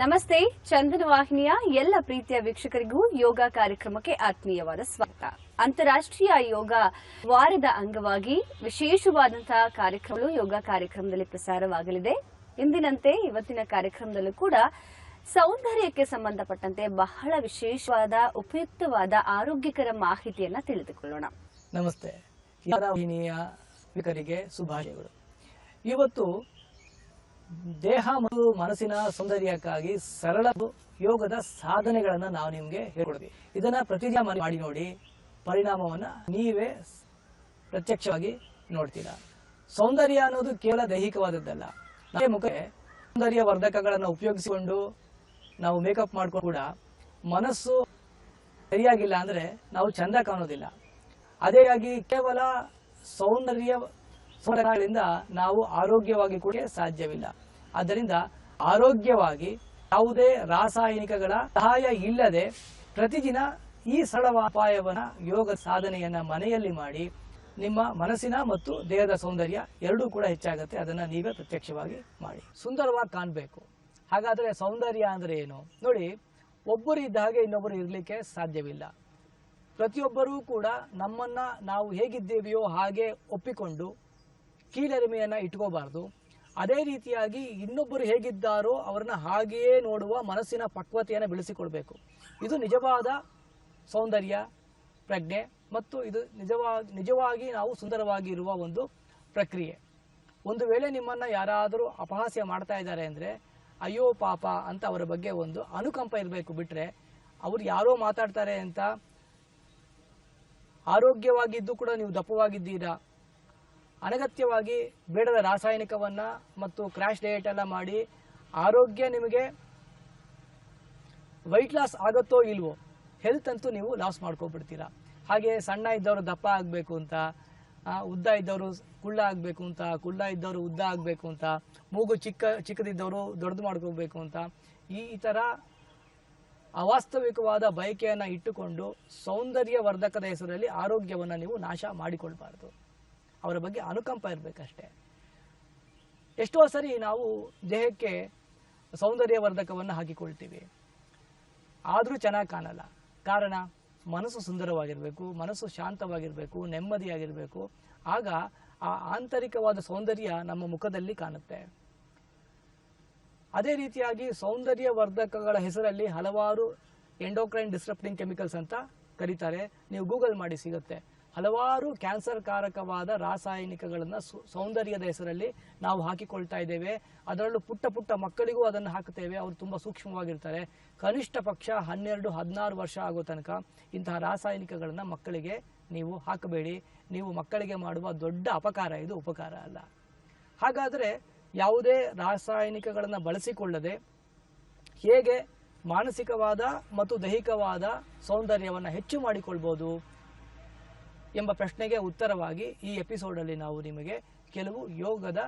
ನಮಸ್ತೆ. ಚಂದನ ವಾಹಿನಿಯ ಎಲ್ಲ ಪ್ರೀತಿಯ ವೀಕ್ಷಕರಿಗೂ ಯೋಗ ಕಾರ್ಯಕ್ರಮಕ್ಕೆ ಆತ್ಮೀಯವಾದ ಸ್ವಾಗತ. ಅಂತಾರಾಷ್ಟ್ರೀಯ ಯೋಗ ವಾರದ ಅಂಗವಾಗಿ ವಿಶೇಷವಾದಂತಹ ಕಾರ್ಯಕ್ರಮಗಳು ಯೋಗ ಕಾರ್ಯಕ್ರಮದಲ್ಲಿ ಪ್ರಸಾರವಾಗಲಿದೆ. ಇಂದಿನಂತೆ ಇವತ್ತಿನ ಕಾರ್ಯಕ್ರಮದಲ್ಲೂ ಕೂಡ ಸೌಂದರ್ಯಕ್ಕೆ ಸಂಬಂಧಪಟ್ಟಂತೆ ಬಹಳ ವಿಶೇಷವಾದ ಉಪಯುಕ್ತವಾದ ಆರೋಗ್ಯಕರ ಮಾಹಿತಿಯನ್ನ ತಿಳಿದುಕೊಳ್ಳೋಣ. ನಮಸ್ತೆ. ವಾಹಿನಿಯ ವೀಕ್ಷಕರಿಗೆ ಶುಭಾಶಯಗಳು. ಇವತ್ತು ದೇಹ ಮತ್ತು ಮನಸ್ಸಿನ ಸೌಂದರ್ಯಕ್ಕಾಗಿ ಸರಳ ಯೋಗದ ಸಾಧನೆಗಳನ್ನ ನಾವು ನಿಮ್ಗೆ ಹೇಳ್ಕೊಡ್ತೀವಿ. ಇದನ್ನ ಪ್ರತಿದಿನ ಮಾಡಿ ನೋಡಿ, ಪರಿಣಾಮವನ್ನ ನೀವೇ ಪ್ರತ್ಯಕ್ಷವಾಗಿ ನೋಡ್ತೀರಾ. ಸೌಂದರ್ಯ ಅನ್ನೋದು ಕೇವಲ ದೈಹಿಕವಾದದ್ದಲ್ಲ. ಮುಖಕ್ಕೆ ಸೌಂದರ್ಯ ವರ್ಧಕಗಳನ್ನು ಉಪಯೋಗಿಸಿಕೊಂಡು ನಾವು ಮೇಕಪ್ ಮಾಡ್ಕೊಂಡು ಕೂಡ ಮನಸ್ಸು ಸರಿಯಾಗಿಲ್ಲ ಅಂದ್ರೆ ನಾವು ಚಂದ ಕಾಣೋದಿಲ್ಲ. ಅದೇಗಾಗಿ ಕೇವಲ ಸೌಂದರ್ಯಗಳಿಂದ ನಾವು ಆರೋಗ್ಯವಾಗಿ ಕೂಡ ಸಾಧ್ಯವಿಲ್ಲ. ಆದ್ದರಿಂದ ಆರೋಗ್ಯವಾಗಿ ಯಾವುದೇ ರಾಸಾಯನಿಕಗಳ ಸಹಾಯ ಇಲ್ಲದೆ ಪ್ರತಿದಿನ ಈ ಸರಳ ಉಪಾಯವನ್ನ ಯೋಗ ಸಾಧನೆಯನ್ನ ಮನೆಯಲ್ಲಿ ಮಾಡಿ ನಿಮ್ಮ ಮನಸ್ಸಿನ ಮತ್ತು ದೇಹದ ಸೌಂದರ್ಯ ಎರಡೂ ಕೂಡ ಹೆಚ್ಚಾಗುತ್ತೆ. ಅದನ್ನ ನೀವೇ ಪ್ರತ್ಯಕ್ಷವಾಗಿ ಮಾಡಿ ಸುಂದರವಾಗಿ ಕಾಣಬೇಕು. ಹಾಗಾದ್ರೆ ಸೌಂದರ್ಯ ಅಂದ್ರೆ ಏನು ನೋಡಿ, ಒಬ್ಬರು ಇದ್ದ ಹಾಗೆ ಇನ್ನೊಬ್ಬರು ಇರಲಿಕ್ಕೆ ಸಾಧ್ಯವಿಲ್ಲ. ಪ್ರತಿಯೊಬ್ಬರೂ ಕೂಡ ನಮ್ಮನ್ನ ನಾವು ಹೇಗಿದ್ದೇವೆಯೋ ಹಾಗೆ ಒಪ್ಪಿಕೊಂಡು ಕೀಳರಿಮೆಯನ್ನ ಇಟ್ಕೋಬಾರ್ದು. ಅದೇ ರೀತಿಯಾಗಿ ಇನ್ನೊಬ್ಬರು ಹೇಗಿದ್ದಾರೋ ಅವರನ್ನ ಹಾಗೆಯೇ ನೋಡುವ ಮನಸ್ಸಿನ ಪಕ್ವತೆಯನ್ನು ಬೆಳೆಸಿಕೊಳ್ಬೇಕು. ಇದು ನಿಜವಾದ ಸೌಂದರ್ಯ ಪ್ರಜ್ಞೆ ಮತ್ತು ಇದು ನಿಜವಾಗಿ ನಾವು ಸುಂದರವಾಗಿ ಇರುವ ಒಂದು ಪ್ರಕ್ರಿಯೆ. ಒಂದು ವೇಳೆ ನಿಮ್ಮನ್ನ ಯಾರಾದರೂ ಅಪಹಾಸ್ಯ ಮಾಡ್ತಾ ಇದ್ದಾರೆ ಅಂದ್ರೆ ಅಯ್ಯೋ ಪಾಪ ಅಂತ ಅವರ ಬಗ್ಗೆ ಒಂದು ಅನುಕಂಪ ಇರಬೇಕು. ಬಿಟ್ರೆ ಅವ್ರು ಯಾರೋ ಮಾತಾಡ್ತಾರೆ ಅಂತ ಆರೋಗ್ಯವಾಗಿದ್ದು ಕೂಡ ನೀವು ದಪ್ಪವಾಗಿದ್ದೀರಾ, ಅನಗತ್ಯವಾಗಿ ಬೇಡದ ರಾಸಾಯನಿಕವನ್ನ ಮತ್ತು ಕ್ರ್ಯಾಶ್ ಡಯಟ್ ಎಲ್ಲ ಮಾಡಿ ಆರೋಗ್ಯ ನಿಮಗೆ ವೈಟ್ ಲಾಸ್ ಆಗುತ್ತೋ ಇಲ್ವೋ, ಹೆಲ್ತ್ ಅಂತೂ ನೀವು ಲಾಸ್ ಮಾಡ್ಕೊಬಿಡ್ತೀರಾ. ಹಾಗೆ ಸಣ್ಣ ಇದ್ದವರು ದಪ್ಪ ಆಗಬೇಕು ಅಂತ, ಉದ್ದ ಇದ್ದವರು ಕುಳ್ಳ ಆಗಬೇಕು ಅಂತ, ಕುಳ್ಳ ಇದ್ದವರು ಉದ್ದ ಆಗಬೇಕು ಅಂತ, ಮೂಗು ಚಿಕ್ಕದಿದ್ದವರು ದೊಡ್ಡದು ಮಾಡ್ಕೋಬೇಕು ಅಂತ, ಈ ಥರ ಅವಾಸ್ತವಿಕವಾದ ಬಯಕೆಯನ್ನು ಇಟ್ಟುಕೊಂಡು ಸೌಂದರ್ಯ ವರ್ಧಕದ ಹೆಸರಲ್ಲಿ ಆರೋಗ್ಯವನ್ನು ನೀವು ನಾಶ ಮಾಡಿಕೊಳ್ಬಾರ್ದು. ಅವರ ಬಗ್ಗೆ ಅನುಕಂಪ ಇರಬೇಕಷ್ಟೇ. ಎಷ್ಟೋ ಸರಿ ನಾವು ದೇಹಕ್ಕೆ ಸೌಂದರ್ಯ ವರ್ಧಕವನ್ನು ಹಾಕಿಕೊಳ್ತೀವಿ, ಆದರೂ ಚೆನ್ನಾಗಿ ಕಾಣಲ್ಲ. ಕಾರಣ ಮನಸ್ಸು ಸುಂದರವಾಗಿರಬೇಕು, ಮನಸ್ಸು ಶಾಂತವಾಗಿರಬೇಕು, ನೆಮ್ಮದಿಯಾಗಿರಬೇಕು. ಆಗ ಆ ಆಂತರಿಕವಾದ ಸೌಂದರ್ಯ ನಮ್ಮ ಮುಖದಲ್ಲಿ ಕಾಣುತ್ತೆ. ಅದೇ ರೀತಿಯಾಗಿ ಸೌಂದರ್ಯ ವರ್ಧಕಗಳ ಹೆಸರಲ್ಲಿ ಹಲವಾರು ಎಂಡೋಕ್ರೈನ್ ಡಿಸ್ರಪ್ಟಿಂಗ್ ಕೆಮಿಕಲ್ಸ್ ಅಂತ ಕರೀತಾರೆ. ನೀವು ಗೂಗಲ್ ಮಾಡಿ ಸಿಗುತ್ತೆ. ಹಲವಾರು ಕ್ಯಾನ್ಸರ್ ಕಾರಕವಾದ ರಾಸಾಯನಿಕಗಳನ್ನು ಸೌಂದರ್ಯದ ಹೆಸರಲ್ಲಿ ನಾವು ಹಾಕಿಕೊಳ್ತಾ ಇದ್ದೇವೆ. ಅದರಲ್ಲೂ ಪುಟ್ಟ ಪುಟ್ಟ ಮಕ್ಕಳಿಗೂ ಅದನ್ನು ಹಾಕ್ತೇವೆ. ಅವರು ತುಂಬ ಸೂಕ್ಷ್ಮವಾಗಿರ್ತಾರೆ. ಕನಿಷ್ಠ ಪಕ್ಷ 12-16 ವರ್ಷ ಆಗೋ ತನಕ ಇಂತಹ ರಾಸಾಯನಿಕಗಳನ್ನು ಮಕ್ಕಳಿಗೆ ನೀವು ಹಾಕಬೇಡಿ. ನೀವು ಮಕ್ಕಳಿಗೆ ಮಾಡುವ ದೊಡ್ಡ ಅಪಕಾರ, ಇದು ಉಪಕಾರ ಅಲ್ಲ. ಹಾಗಾದರೆ ಯಾವುದೇ ರಾಸಾಯನಿಕಗಳನ್ನು ಬಳಸಿಕೊಳ್ಳದೆ ಹೇಗೆ ಮಾನಸಿಕವಾದ ಮತ್ತು ದೈಹಿಕವಾದ ಸೌಂದರ್ಯವನ್ನು ಹೆಚ್ಚು ಮಾಡಿಕೊಳ್ಬೋದು ಎಂಬ ಪ್ರಶ್ನೆಗೆ ಉತ್ತರವಾಗಿ ಈ ಎಪಿಸೋಡಲ್ಲಿ ನಾವು ನಿಮಗೆ ಕೆಲವು ಯೋಗದ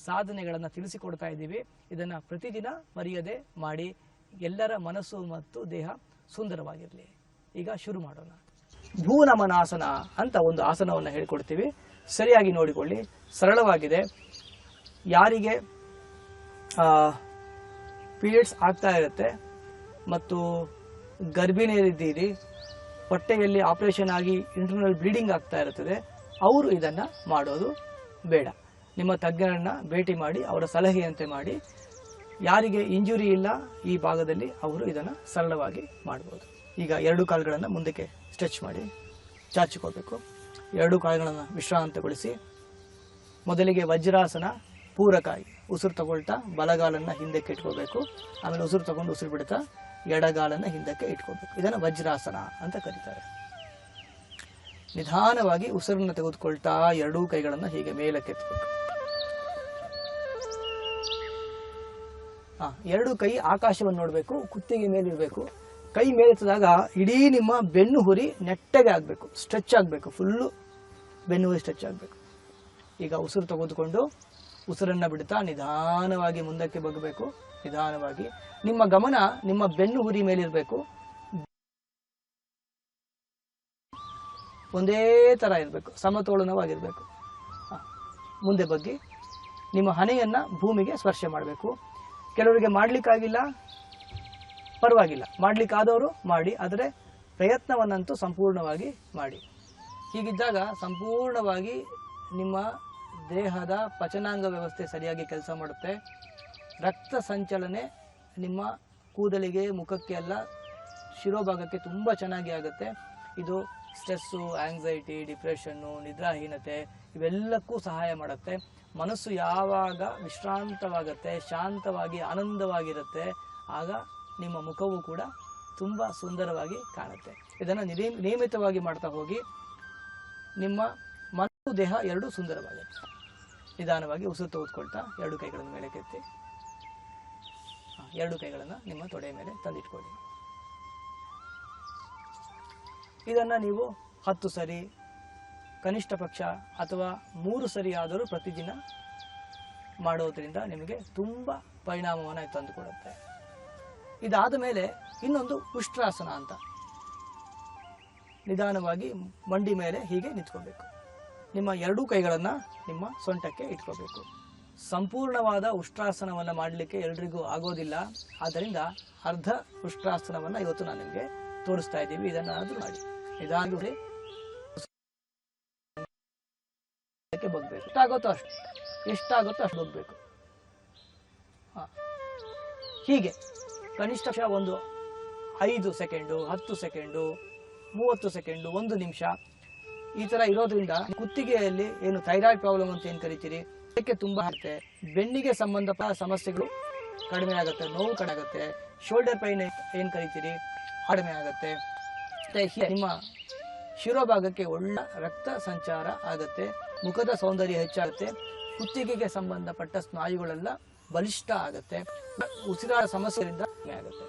ಸಾಧನೆಗಳನ್ನು ತಿಳಿಸಿಕೊಡ್ತಾ ಇದ್ದೀವಿ. ಇದನ್ನು ಪ್ರತಿದಿನ ಮರೆಯದೆ ಮಾಡಿ. ಎಲ್ಲರ ಮನಸ್ಸು ಮತ್ತು ದೇಹ ಸುಂದರವಾಗಿರಲಿ. ಈಗ ಶುರು ಮಾಡೋಣ. ಭೂನಮನಾಸನ ಅಂತ ಒಂದು ಆಸನವನ್ನು ಹೇಳ್ಕೊಡ್ತೀವಿ. ಸರಿಯಾಗಿ ನೋಡಿಕೊಳ್ಳಿ, ಸರಳವಾಗಿದೆ. ಯಾರಿಗೆ ಪೀರಿಯಡ್ಸ್ ಆಗ್ತಾ ಇರುತ್ತೆ ಮತ್ತು ಗರ್ಭಿಣಿಯರಿದ್ದೀರಿ, ಹೊಟ್ಟೆಯಲ್ಲಿ ಆಪರೇಷನ್ ಆಗಿ ಇಂಟರ್ನಲ್ ಬ್ಲೀಡಿಂಗ್ ಆಗ್ತಾ ಇರುತ್ತದೆ, ಅವರು ಇದನ್ನು ಮಾಡೋದು ಬೇಡ. ನಿಮ್ಮ ತಜ್ಞರನ್ನು ಭೇಟಿ ಮಾಡಿ ಅವರ ಸಲಹೆಯಂತೆ ಮಾಡಿ. ಯಾರಿಗೆ ಇಂಜುರಿ ಇಲ್ಲ ಈ ಭಾಗದಲ್ಲಿ ಅವರು ಇದನ್ನು ಸರಳವಾಗಿ ಮಾಡ್ಬೋದು. ಈಗ 2 ಕಾಲುಗಳನ್ನು ಮುಂದಕ್ಕೆ ಸ್ಟ್ರೆಚ್ ಮಾಡಿ ಚಾಚಿಕೊಳ್ಬೇಕು. 2 ಕಾಲುಗಳನ್ನು ವಿಶ್ರಾಂತಗೊಳಿಸಿ. ಮೊದಲಿಗೆ ವಜ್ರಾಸನ ಪೂರಕಾಯಿ, ಉಸಿರು ತಗೊಳ್ತಾ ಬಲಗಾಲನ್ನು ಹಿಂದಕ್ಕೆ ಇಟ್ಕೋಬೇಕು. ಆಮೇಲೆ ಉಸಿರು ತಗೊಂಡು ಉಸಿರು ಬಿಡ್ತಾ ಎಡಗಾಲನ್ನು ಹಿಂದಕ್ಕೆ ಇಟ್ಕೋಬೇಕು. ಇದನ್ನು ವಜ್ರಾಸನ ಅಂತ ಕರೀತಾರೆ. ನಿಧಾನವಾಗಿ ಉಸಿರನ್ನು ತೆಗೆದುಕೊಳ್ತಾ ಎರಡೂ ಕೈಗಳನ್ನು ಹೀಗೆ ಮೇಲಕ್ಕೆ ಎತ್ತಬೇಕು. ಎರಡು ಕೈ ಆಕಾಶವನ್ನು ನೋಡಬೇಕು, ಕುತ್ತಿಗೆ ಮೇಲಿರಬೇಕು. ಕೈ ಮೇಲೆತ್ತಿದಾಗ ಇಡೀ ನಿಮ್ಮ ಬೆನ್ನು ಹುರಿ ನೆಟ್ಟಗೆ ಆಗಬೇಕು, ಸ್ಟ್ರೆಚ್ ಆಗಬೇಕು, ಫುಲ್ಲು ಬೆನ್ನು ಹುರಿ ಸ್ಟ್ರೆಚ್ ಆಗಬೇಕು. ಈಗ ಉಸಿರು ತೆಗೆದುಕೊಂಡು ಉಸಿರನ್ನು ಬಿಡ್ತಾ ನಿಧಾನವಾಗಿ ಮುಂದಕ್ಕೆ ಬಗ್ಗಬೇಕು. ನಿಧಾನವಾಗಿ ನಿಮ್ಮ ಗಮನ ನಿಮ್ಮ ಬೆನ್ನು ಹುರಿ ಮೇಲಿರಬೇಕು, ಒಂದೇ ಥರ ಇರಬೇಕು, ಸಮತೋಲನವಾಗಿರಬೇಕು. ಮುಂದೆ ಬಗ್ಗಿ ನಿಮ್ಮ ಹಣೆಯನ್ನು ಭೂಮಿಗೆ ಸ್ಪರ್ಶ ಮಾಡಬೇಕು. ಕೆಲವರಿಗೆ ಮಾಡಲಿಕ್ಕಾಗಿಲ್ಲ, ಪರವಾಗಿಲ್ಲ, ಮಾಡಲಿಕ್ಕಾದವರು ಮಾಡಿ, ಆದರೆ ಪ್ರಯತ್ನವನ್ನಂತೂ ಸಂಪೂರ್ಣವಾಗಿ ಮಾಡಿ. ಹೀಗಿದ್ದಾಗ ಸಂಪೂರ್ಣವಾಗಿ ನಿಮ್ಮ ದೇಹದ ಪಚನಾಂಗ ವ್ಯವಸ್ಥೆ ಸರಿಯಾಗಿ ಕೆಲಸ ಮಾಡುತ್ತೆ. ರಕ್ತ ಸಂಚಲನೆ ನಿಮ್ಮ ಕೂದಲಿಗೆ, ಮುಖಕ್ಕೆ ಎಲ್ಲ, ಶಿರೋಭಾಗಕ್ಕೆ ತುಂಬ ಚೆನ್ನಾಗಿ ಆಗುತ್ತೆ. ಇದು ಸ್ಟ್ರೆಸ್ಸು, ಆಂಗ್ಸೈಟಿ, ಡಿಪ್ರೆಷನ್ನು, ನಿದ್ರಾಹೀನತೆ ಇವೆಲ್ಲಕ್ಕೂ ಸಹಾಯ ಮಾಡುತ್ತೆ. ಮನಸ್ಸು ಯಾವಾಗ ವಿಶ್ರಾಂತವಾಗುತ್ತೆ, ಶಾಂತವಾಗಿ ಆನಂದವಾಗಿರುತ್ತೆ, ಆಗ ನಿಮ್ಮ ಮುಖವು ಕೂಡ ತುಂಬ ಸುಂದರವಾಗಿ ಕಾಣುತ್ತೆ. ಇದನ್ನು ನಿಯಮಿತವಾಗಿ ಮಾಡ್ತಾ ಹೋಗಿ ನಿಮ್ಮ ಮನಸ್ಸು, ದೇಹ ಎರಡೂ ಸುಂದರವಾಗುತ್ತೆ. ನಿಧಾನವಾಗಿ ಉಸಿರು ತೆಗೆದುಕೊಳ್ತಾ ಎರಡು ಕೈಗಳನ್ನು ಮೇಲೆ ಕೆತ್ತಿ ಎರಡು ಕೈಗಳನ್ನು ನಿಮ್ಮ ತೊಡೆಯ ಮೇಲೆ ತಂದಿಟ್ಕೊಳ್ಳಿ. ಇದನ್ನು ನೀವು 10 ಸರಿ, ಕನಿಷ್ಠ ಪಕ್ಷ ಅಥವಾ 3 ಸರಿ ಆದರೂ ಪ್ರತಿದಿನ ಮಾಡೋದ್ರಿಂದ ನಿಮಗೆ ತುಂಬ ಪರಿಣಾಮವನ್ನು ತಂದುಕೊಡುತ್ತೆ. ಇದಾದ ಮೇಲೆ ಇನ್ನೊಂದು ಉಷ್ಟ್ರಾಸನ ಅಂತ. ನಿಧಾನವಾಗಿ ಮಂಡಿ ಮೇಲೆ ಹೀಗೆ ನಿಂತ್ಕೋಬೇಕು. ನಿಮ್ಮ ಎರಡೂ ಕೈಗಳನ್ನು ನಿಮ್ಮ ಸೊಂಟಕ್ಕೆ ಇಟ್ಕೋಬೇಕು. ಸಂಪೂರ್ಣವಾದ ಉಷ್ಟ್ರಾಸನವನ್ನು ಮಾಡಲಿಕ್ಕೆ ಎಲ್ರಿಗೂ ಆಗೋದಿಲ್ಲ. ಆದ್ದರಿಂದ ಅರ್ಧ ಉಷ್ಟ್ರಾಸನವನ್ನು ಇವತ್ತು ನಾನು ನಿಮಗೆ ತೋರಿಸ್ತಾ ಇದ್ದೀವಿ. ಇದನ್ನು ಆದರೂ ಮಾಡಿ. ನಿಧಾನವಾಗಿ ಬಗ್ಬೇಕು. ಎಷ್ಟಾಗುತ್ತೋ ಅಷ್ಟು ಬಗ್ಬೇಕು. ಹೀಗೆ ಕನಿಷ್ಠ ಒಂದು 5 ಸೆಕೆಂಡು, 10 ಸೆಕೆಂಡು, 30 ಸೆಕೆಂಡು, 1 ನಿಮಿಷ ಈ ಥರ ಇರೋದ್ರಿಂದ ಕುತ್ತಿಗೆಯಲ್ಲಿ ಏನು ಥೈರಾಯ್ಡ್ ಪ್ರಾಬ್ಲಮ್ ಅಂತ ಏನು ಕರಿತೀರಿ ಅದಕ್ಕೆ ತುಂಬ ಆಗುತ್ತೆ. ಬೆನ್ನಿಗೆ ಸಂಬಂಧಪಟ್ಟ ಸಮಸ್ಯೆಗಳು ಕಡಿಮೆ ಆಗುತ್ತೆ, ನೋವು ಕಡಿಮೆ ಆಗುತ್ತೆ. ಶೋಲ್ಡರ್ ಪೈನ್ ಏನು ಕರಿತೀರಿ ಕಡಿಮೆ ಆಗುತ್ತೆ. ನಿಮ್ಮ ಶಿರೋಭಾಗಕ್ಕೆ ಒಳ್ಳೆ ರಕ್ತ ಸಂಚಾರ ಆಗುತ್ತೆ, ಮುಖದ ಸೌಂದರ್ಯ ಹೆಚ್ಚಾಗುತ್ತೆ, ಕುತ್ತಿಗೆಗೆ ಸಂಬಂಧಪಟ್ಟ ಸ್ನಾಯುಗಳೆಲ್ಲ ಬಲಿಷ್ಠ ಆಗುತ್ತೆ, ಉಸಿರಾಟ ಸಮಸ್ಯೆಯಿಂದ ಕಡಿಮೆ ಆಗುತ್ತೆ.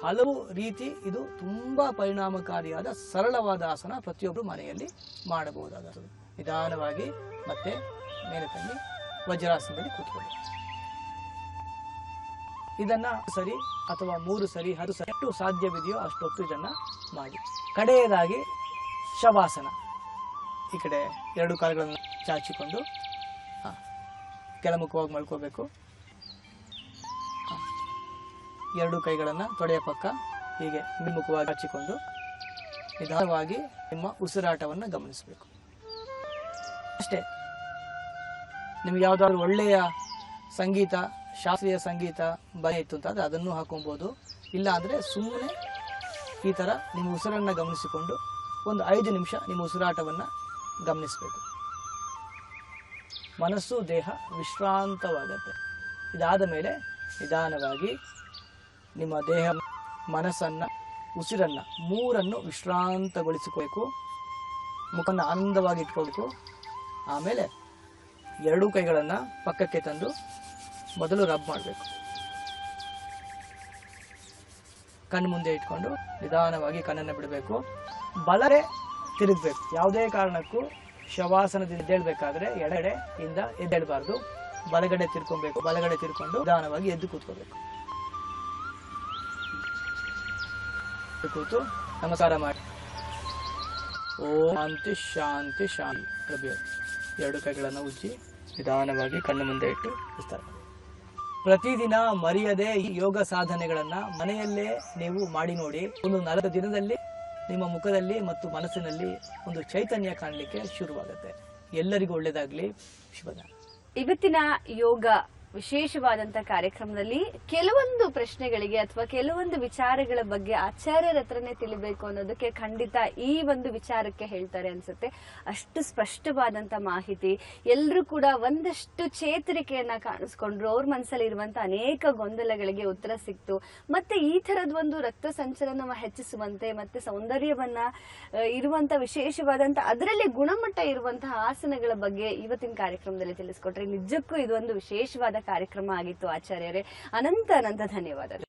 ಹಲವು ರೀತಿ ಇದು ತುಂಬಾ ಪರಿಣಾಮಕಾರಿಯಾದ ಸರಳವಾದ ಆಸನ. ಪ್ರತಿಯೊಬ್ಬರು ಮನೆಯಲ್ಲಿ ಮಾಡಬಹುದಾದ. ನಿಧಾನವಾಗಿ ಮತ್ತೆ ಮೇಲೆ ತಂದು ವಜ್ರಾಸನದಲ್ಲಿ ಕೂತ್ಕೊಳ್ಳಿ. ಇದನ್ನ ಸರಿ ಅಥವಾ 3 ಸರಿ 10 ಸರಿ ಎಷ್ಟು ಸಾಧ್ಯವಿದೆಯೋ ಅಷ್ಟೊತ್ತು ಇದನ್ನ ಮಾಡಿ. ಕಡೆಯದಾಗಿ ಶವಾಸನ. ಈ ಕಡೆ ಎರಡು ಕಾಲುಗಳನ್ನು ಚಾಚಿಕೊಂಡು ಕೆಳಮುಖವಾಗಿ ಮಲ್ಕೋಬೇಕು. ಎರಡು ಕೈಗಳನ್ನು ತೊಡೆಯ ಪಕ್ಕ ಹೀಗೆ ಮೇಲ್ಮುಖವಾಗಿ ಚಾಚಿಕೊಂಡು ನಿಧಾನವಾಗಿ ನಿಮ್ಮ ಉಸಿರಾಟವನ್ನು ಗಮನಿಸಬೇಕು. ಅಷ್ಟೇ. ನಿಮ್ಗೆ ಯಾವುದಾದ್ರು ಒಳ್ಳೆಯ ಸಂಗೀತ, ಶಾಸ್ತ್ರೀಯ ಸಂಗೀತ ಭಯ ಇತ್ತು ಅಂತಂದರೆ ಅದನ್ನು ಹಾಕೊಬೋದು. ಇಲ್ಲ ಅಂದರೆ ಸುಮ್ಮನೆ ಈ ಥರ ನಿಮ್ಮ ಉಸಿರನ್ನು ಗಮನಿಸಿಕೊಂಡು ಒಂದು 5 ನಿಮಿಷ ನಿಮ್ಮ ಉಸಿರಾಟವನ್ನು ಗಮನಿಸಬೇಕು. ಮನಸ್ಸು, ದೇಹ ವಿಶ್ರಾಂತವಾಗುತ್ತೆ. ಇದಾದ ಮೇಲೆ ನಿಧಾನವಾಗಿ ನಿಮ್ಮ ದೇಹ, ಮನಸ್ಸನ್ನು, ಉಸಿರನ್ನು ಮೂರನ್ನು ವಿಶ್ರಾಂತಗೊಳಿಸಿಕೊಳ್ಬೇಕು. ಮುಖವನ್ನು ಆನಂದವಾಗಿ ಇಟ್ಕೊಳ್ಬೇಕು. ಆಮೇಲೆ ಎರಡೂ ಕೈಗಳನ್ನು ಪಕ್ಕಕ್ಕೆ ತಂದು ಮೊದಲು ರಬ್ ಮಾಡಬೇಕು. ಕಣ್ಣು ಮುಂದೆ ಇಟ್ಕೊಂಡು ನಿಧಾನವಾಗಿ ಕಣ್ಣನ್ನು ಬಿಡಬೇಕು. ಬಲರೆ ತಿರುಗಬೇಕು. ಯಾವುದೇ ಕಾರಣಕ್ಕೂ ಶವಾಸನದಿಂದ ಎದ್ದೇಳಬೇಕಾದ್ರೆ ಎಡಗಡೆಯಿಂದ ಎದ್ದೇಳಬಾರ್ದು, ಬಲಗಡೆ ತಿರ್ಕೊಬೇಕು. ಬಲಗಡೆ ತಿರ್ಕೊಂಡು ನಿಧಾನವಾಗಿ ಎದ್ದು ಕೂತ್ಕೋಬೇಕು. ಕೂತು ನಮಸ್ಕಾರ ಮಾಡಿ. ಓಂ ಶಾಂತಿ ಶಾಂತಿ ಶಾಂತಿ. ಎರಡು ಕೈಗಳನ್ನು ಉಜ್ಜಿ ನಿಧಾನವಾಗಿ ಕಣ್ಣು ಮುಂದೆ ಇಟ್ಟು ವಿಸ್ತಾರ. ಪ್ರತಿದಿನ ಮರೆಯದೆ ಈ ಯೋಗ ಸಾಧನೆಗಳನ್ನು ಮನೆಯಲ್ಲೇ ನೀವು ಮಾಡಿ ನೋಡಿ. ಒಂದು 4 ದಿನದಲ್ಲಿ ನಿಮ್ಮ ಮುಖದಲ್ಲಿ ಮತ್ತು ಮನಸ್ಸಿನಲ್ಲಿ ಒಂದು ಚೈತನ್ಯ ಕಾಣಲಿಕ್ಕೆ ಶುರುವಾಗುತ್ತೆ. ಎಲ್ಲರಿಗೂ ಒಳ್ಳೆಯದಾಗಲಿ. ಶುಭದ. ಇವತ್ತಿನ ಯೋಗ ವಿಶೇಷವಾದಂತ ಕಾರ್ಯಕ್ರಮದಲ್ಲಿ ಕೆಲವೊಂದು ಪ್ರಶ್ನೆಗಳಿಗೆ ಅಥವಾ ಕೆಲವೊಂದು ವಿಚಾರಗಳ ಬಗ್ಗೆ ಆಚಾರ್ಯರ ಹತ್ರನೇ ತಿಳಿಬೇಕು ಅನ್ನೋದಕ್ಕೆ ಖಂಡಿತ ಈ ಒಂದು ವಿಚಾರಕ್ಕೆ ಹೇಳ್ತಾರೆ ಅನ್ಸುತ್ತೆ. ಅಷ್ಟು ಸ್ಪಷ್ಟವಾದಂತ ಮಾಹಿತಿ, ಎಲ್ರೂ ಕೂಡ ಒಂದಷ್ಟು ಚೇತರಿಕೆಯನ್ನ ಕಾಣಿಸ್ಕೊಂಡ್ರು, ಅವ್ರ ಮನಸ್ಸಲ್ಲಿ ಇರುವಂತ ಅನೇಕ ಗೊಂದಲಗಳಿಗೆ ಉತ್ತರ ಸಿಕ್ತು. ಮತ್ತೆ ಈ ತರದ ಒಂದು ರಕ್ತ ಸಂಚಲನ ಹೆಚ್ಚಿಸುವಂತೆ ಮತ್ತೆ ಸೌಂದರ್ಯವನ್ನ ಇರುವಂತ ವಿಶೇಷವಾದಂತ ಅದರಲ್ಲಿ ಗುಣಮಟ್ಟ ಇರುವಂತಹ ಆಸನಗಳ ಬಗ್ಗೆ ಇವತ್ತಿನ ಕಾರ್ಯಕ್ರಮದಲ್ಲಿ ತಿಳಿಸ್ಕೊಟ್ರೆ ನಿಜಕ್ಕೂ ಇದು ಒಂದು ವಿಶೇಷವಾದ ಕಾರ್ಯಕ್ರಮ ಆಗಿತ್ತು ಆಚಾರ್ಯರೇ. ಅನಂತ ಅನಂತ ಧನ್ಯವಾದಗಳು.